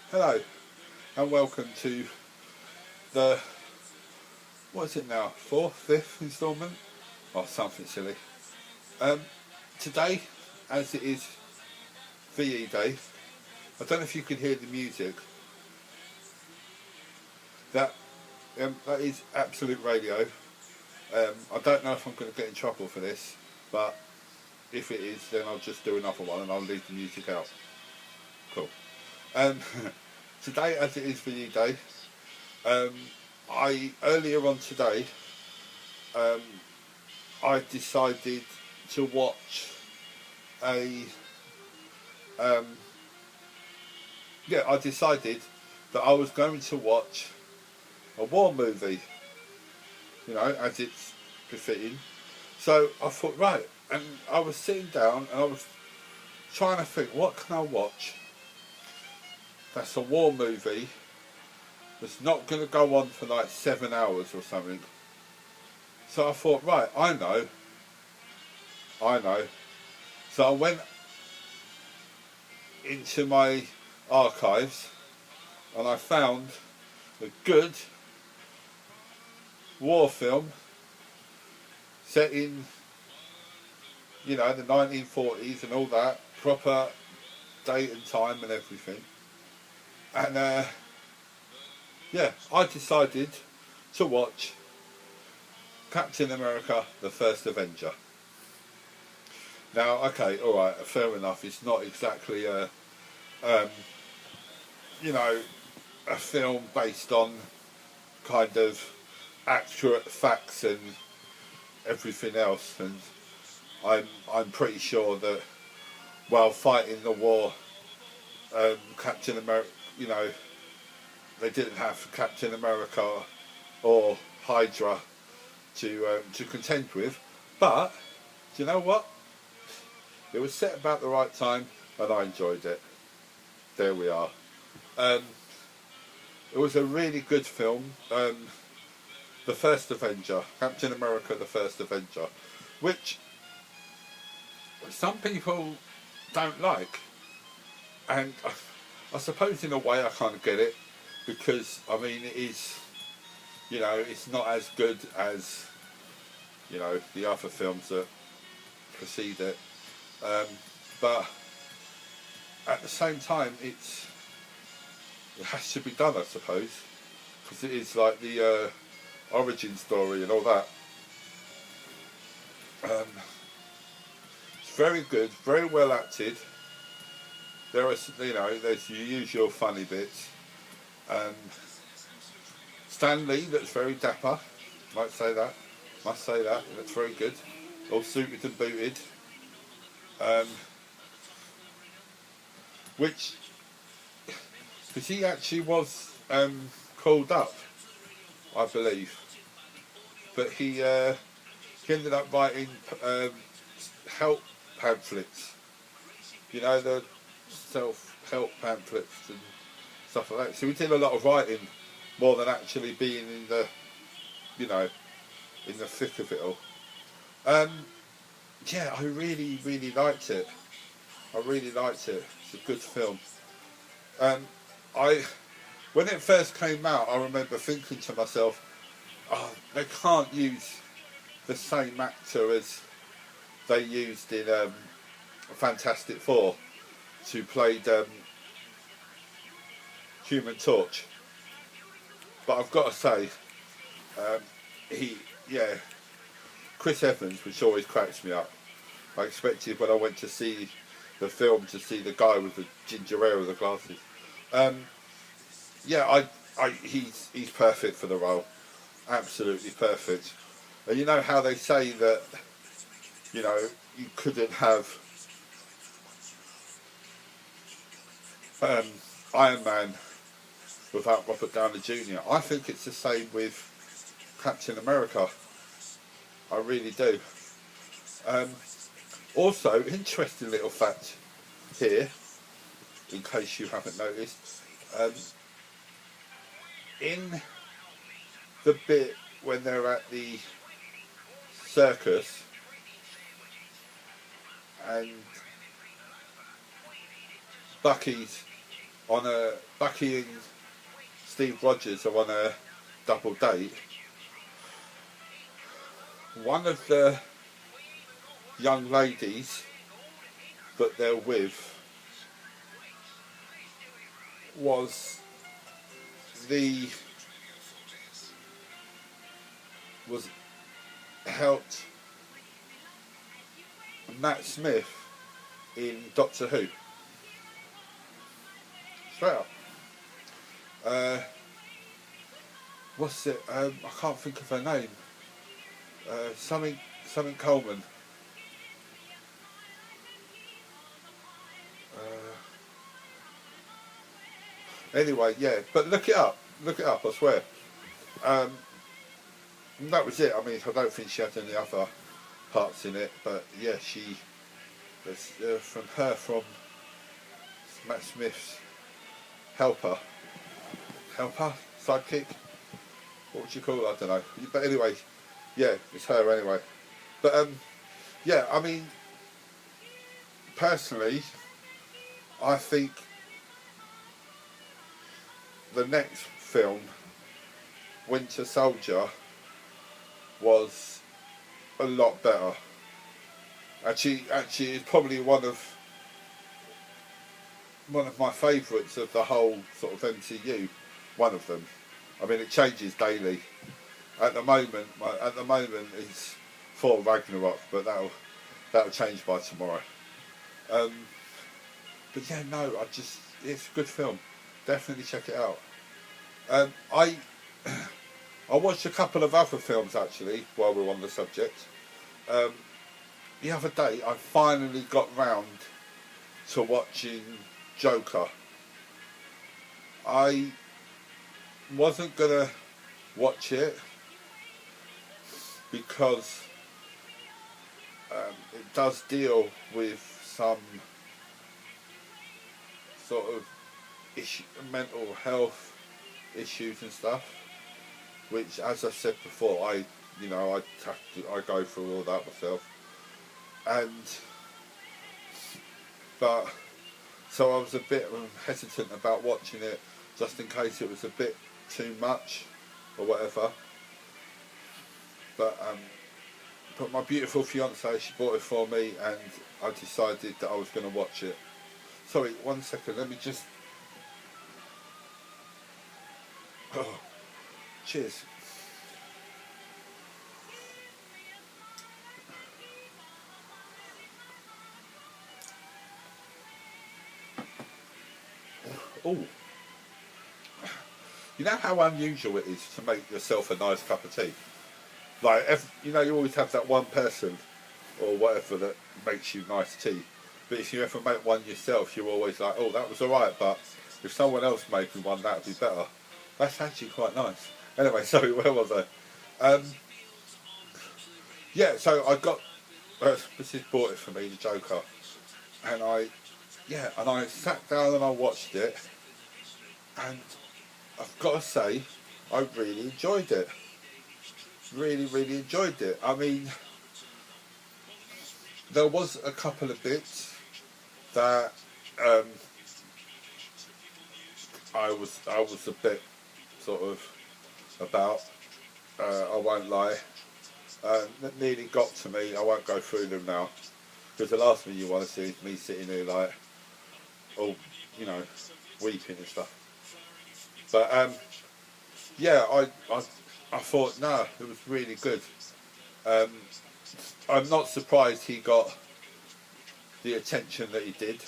Hello and welcome to the, what is it now, fourth, fifth instalment? Or something silly. Um, Today, as it is VE Day, I don't know if you can hear the music. That that is Absolute Radio. I don't know if I'm going to get in trouble for this, but if it is, then I'll just do another one and I'll leave the music out. Cool. Um, Today, as it is VE Day, um, I earlier on today um, I decided to watch a um, I decided that I was going to watch a war movie, as it's befitting. So I thought, right, and I was sitting down and I was trying to think, what can I watch that's a war movie that's not going to go on for like 7 hours or something. So I thought, right, I know. So I went into my archives and I found a good war film set in, the 1940s and all that, proper date and time and everything. And I decided to watch Captain America: The First Avenger. Now, okay, all right, fair enough. It's not exactly um, you know, a film based on kind of accurate facts and everything else, and I'm pretty sure that while fighting the war, Captain America, they didn't have Captain America or Hydra to contend with, but do you know what? It was set about the right time, and I enjoyed it. There we are. Um, it was a really good film. The First Avenger, Captain America: The First Avenger, which some people don't like, and I suppose in a way I kind of get it, because I mean it is, it's not as good as the other films that precede it, but at the same time it has to be done, I suppose, because it is like the origin story and all that. It's very good, very well acted. There are, there's your usual funny bits. Stan Lee, that's very dapper. Might say that. Must say that. That's very good. All suited and booted. Which, because he actually was called up, I believe, but he ended up writing help pamphlets. The self-help pamphlets and stuff like that. So he did a lot of writing more than actually being in the, in the thick of it all. I really, really liked it. I really liked it. It's a good film. I, when it first came out, I remember thinking to myself, oh, they can't use the same actor as they used in Fantastic Four, who played Human Torch. But I've got to say, Chris Evans, which always cracks me up. I expected when I went to see the film to see the guy with the ginger hair with the glasses. He's perfect for the role, absolutely perfect. And you know how they say that, you couldn't have Iron Man without Robert Downey Jr. I think it's the same with Captain America. I really do. Also, interesting little fact here, in case you haven't noticed, in the bit when they're at the circus and Bucky's on a Bucky and Steve Rogers are on a double date. One of the young ladies that they're with was the was helped Matt Smith in Doctor Who. Straight up. What's it? I can't think of her name. Something Coleman. Anyway, yeah, but look it up. Look it up. I swear. That was it. I mean, I don't think she had any other parts in it, but yeah, from Matt Smith's helper, sidekick. What would you call it? I don't know. But anyway, yeah, it's her anyway. But yeah, I mean, personally, I think the next film, Winter Soldier, was a lot better. Actually, it's probably one of my favourites of the whole sort of MCU. One of them. I mean, it changes daily. At the moment, it's Thor Ragnarok, but that'll change by tomorrow. But yeah, no, it's a good film. Definitely check it out. I watched a couple of other films actually while we're on the subject. The other day, I finally got round to watching Joker. I wasn't gonna watch it because it does deal with some sort of mental health issues and stuff, which, as I said before, I go through all that myself, but so I was a bit hesitant about watching it, just in case it was a bit too much or whatever. But my beautiful fiance, she bought it for me, and I decided that I was going to watch it. Sorry, 1 second. Let me just. Oh, cheers. Oh. You know how unusual it is to make yourself a nice cup of tea? Like, you always have that one person or whatever that makes you nice tea. But if you ever make one yourself, you're always like, oh, that was alright, but if someone else made me one, that would be better. That's actually quite nice. Anyway, sorry, where was I? Yeah, so I got, Mrs. bought it for me, the Joker. And I sat down and I watched it. And I've got to say, I really enjoyed it. Really, really enjoyed it. I mean, there was a couple of bits that I was a bit sort of about. I won't lie. That nearly got to me. I won't go through them now, because the last thing you want to see is me sitting here like, oh, weeping and stuff. But yeah, I thought, no, it was really good. I'm not surprised he got the attention that he did.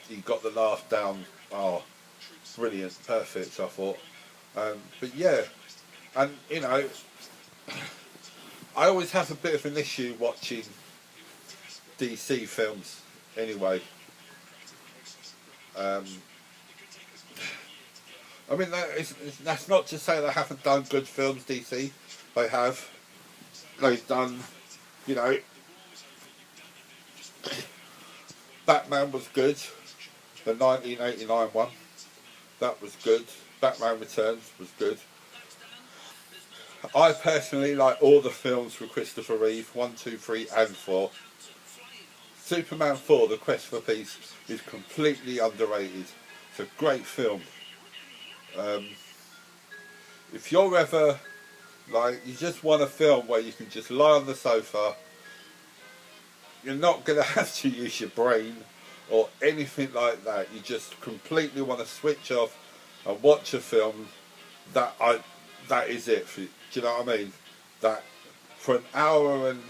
He got the laugh down. Oh, brilliant, perfect, I thought. But yeah, and I always have a bit of an issue watching DC films anyway. I mean, that's not to say they haven't done good films, DC. They have. They've done, Batman was good. The 1989 one. That was good. Batman Returns was good. I personally like all the films with Christopher Reeve, 1, 2, 3 and 4. Superman 4, The Quest for Peace, is completely underrated. It's a great film. If you're ever, like, you just want a film where you can just lie on the sofa, you're not going to have to use your brain or anything like that. You just completely want to switch off and watch a film. That is it for you. Do you know what I mean? That for an hour and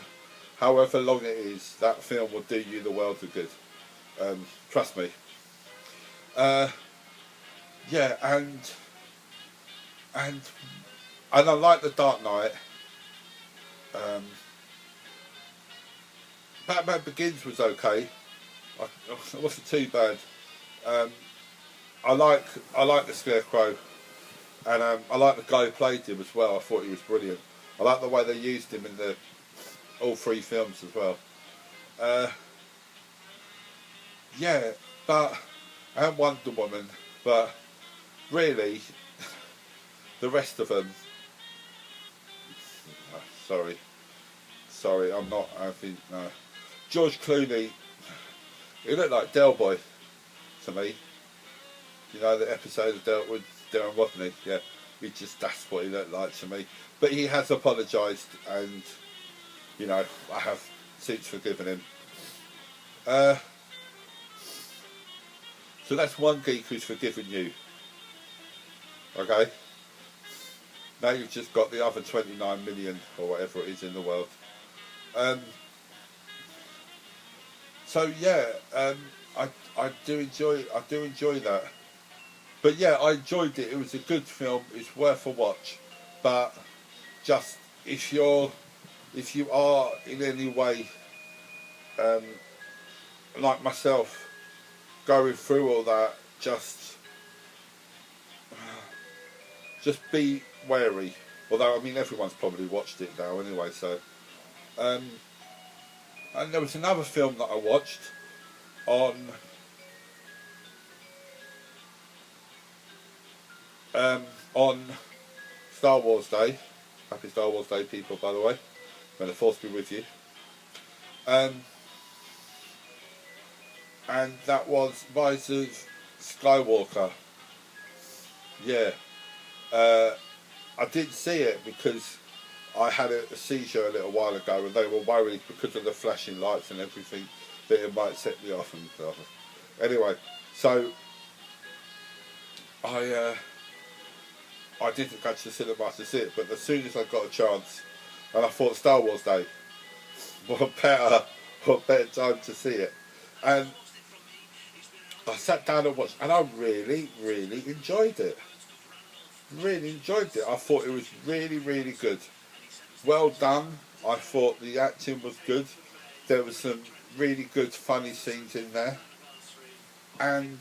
however long it is, that film will do you the world of good. Trust me. Yeah, and I like The Dark Knight. Batman Begins was okay. It wasn't too bad. I like the Scarecrow, and I like the guy who played him as well. I thought he was brilliant. I like the way they used him in all three films as well. Yeah, but and Wonder Woman, but really, the rest of them. Sorry, I'm not having. No. George Clooney, he looked like Del Boy to me. You know the episode of with Darren Rodney? Yeah, that's what he looked like to me. But he has apologised, and you know I have since forgiven him. So that's one geek who's forgiven you. Okay. Now you've just got the other 29 million or whatever it is in the world. So yeah, I do enjoy that. But yeah, I enjoyed it. It was a good film. It's worth a watch. But just if you are in any way like myself, going through all that, just be wary. Although I mean everyone's probably watched it now anyway. So, and there was another film that I watched on Star Wars Day. Happy Star Wars Day, people, by the way. May the Force be with you. And that was Rise of Skywalker. Yeah. I didn't see it because I had a seizure a little while ago, and they were worried because of the flashing lights and everything that it might set me off and stuff. Anyway, so I didn't go to the cinema to see it, but as soon as I got a chance, and I thought Star Wars Day, what better time to see it, and I sat down and watched, and I really enjoyed it. Really enjoyed it. I thought it was really good. Well done. I thought the acting was good. There was some really good funny scenes in there, and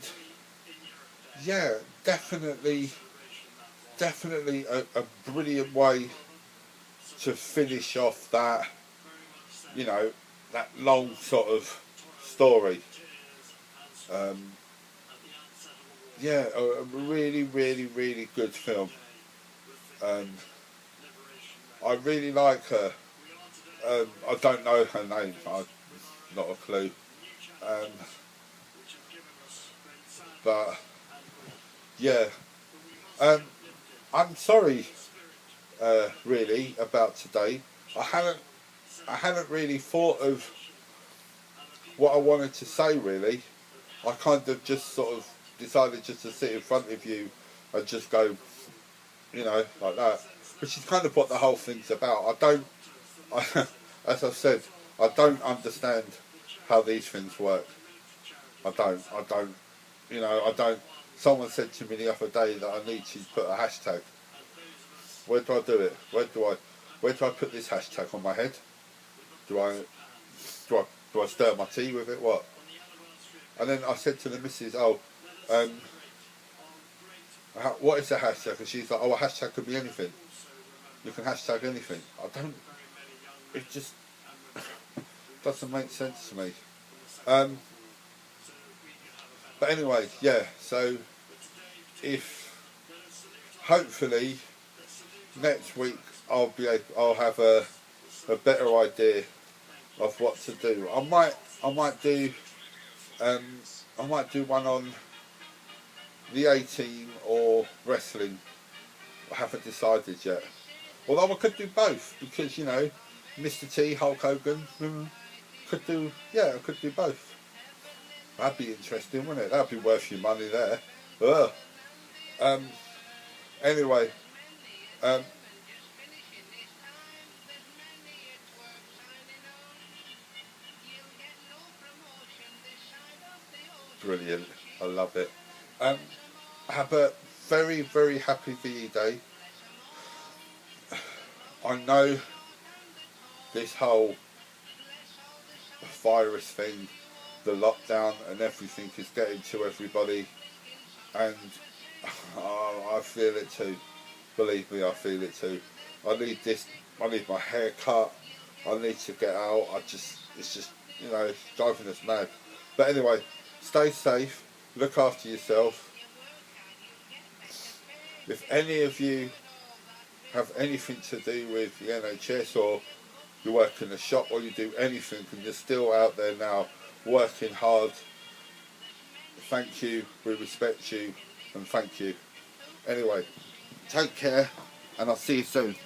yeah, definitely a brilliant way to finish off that, you know, that long sort of story. Yeah, a really good film. I really like her. I don't know her name. I've not a clue. But yeah, I'm sorry, really, about today. I hadn't really thought of what I wanted to say. Really, I kind of just sort of decided just to sit in front of you and just go, you know, like that. Which is kind of what the whole thing's about. As I've said, I don't understand how these things work. I don't, you know, I don't. Someone said to me the other day that I need to put a hashtag. Where do I do it? Where do I put this hashtag on my head? Do I stir my tea with it? What? And then I said to the missus, what is a hashtag? And she's like, a hashtag could be anything. You can hashtag anything. It just doesn't make sense to me. But anyway, yeah, so hopefully next week I'll have a better idea of what to do. I might I might do one on the A-Team or wrestling. I haven't decided yet. Although I could do both because, you know, Mr. T, Hulk Hogan, could do, yeah, I could do both. That'd be interesting, wouldn't it? That'd be worth your money there. Ugh. Anyway, brilliant. I love it. Have a very, very happy VE Day. I know this whole virus thing, the lockdown and everything is getting to everybody, and I feel it too. Believe me, I feel it too. I need this. I need my hair cut. I need to get out. It's just, you know, it's driving us mad. But anyway, stay safe. Look after yourself. If any of you have anything to do with the NHS, or you work in a shop, or you do anything and you're still out there now working hard, thank you, we respect you, and thank you. Anyway, take care, and I'll see you soon.